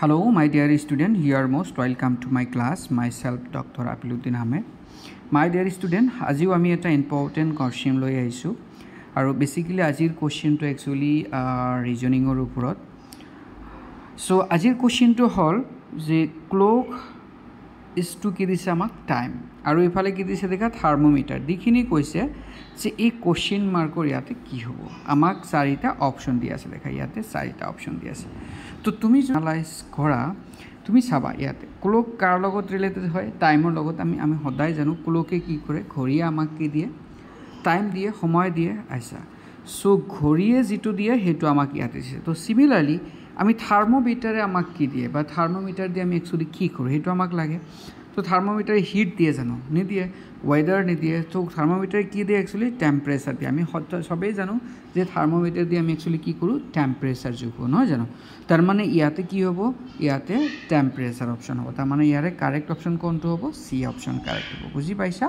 Hello, my dear student. You are most welcome to my class. Myself, Dr. Apiluddin Ahmed. My dear student, আজি আমি এটা important question লৈ আহিছো আৰু basically আজিৰ কোৱেশ্চনটো একচুয়ালি ৰিজনিংৰ ওপৰত সো আজিৰ কোৱেশ্চনটো হল যে ক্লক ইজ টু কি দিছে আমাক টাইম আৰু ইফালে কি দিছে দেখা থাৰ্মোমিটাৰ দিখিনি কৈছে যে এই কোৱেশ্চন মাৰ্কৰ ইয়াতে কি হ'ব আমাক চাৰিটা অপচন দি আছে দেখা ইয়াতে চাৰিটা অপচন দি আছে তো তুমি এনালাইজ কৰা তুমি চাবা ইয়াতে ক্লক কাৰ লগত ৰিলেটেড হয় টাইমৰ লগত আমি সদায় জানো ক্লকে কি কৰে ঘড়ীয়ে আমাক কি দিয়ে টাইম দিয়ে সময় দিয়ে আইছা সো ঘড়ীয়ে যেটো দিয়ে হেতু আমাক ইয়াতে দিছে তো সিমিলারলি আমি থার্মোমিটারে আমাক কি দিয়ে বা থার্মোমিটার দিয়ে আমি একচুয়ালি কি কৰো হেতু আমাক লাগে তো থার্মোমিটারে হিট দিয়ে জানো নি দিয়ে ওয়েদার নি দিয়ে তো থার্মোমিটারে কি দিয়ে একচুয়ালি টেম্পারেচার দিয়ে আমি সবেই জানো যে থার্মোমিটার দিয়ে আমি একচুয়ালি কি কৰো টেম্পারেচার জুকো নহয় জানো তার মানে ইয়াতে কি হ'ব ইয়াতে টেম্পারেচার অপশন হ'ব তার মানে ইয়াৰে কাৰেক্ট অপশন কোনটো হ'ব সি অপশন কাৰেক্ট হ'ব বুজি পাইছা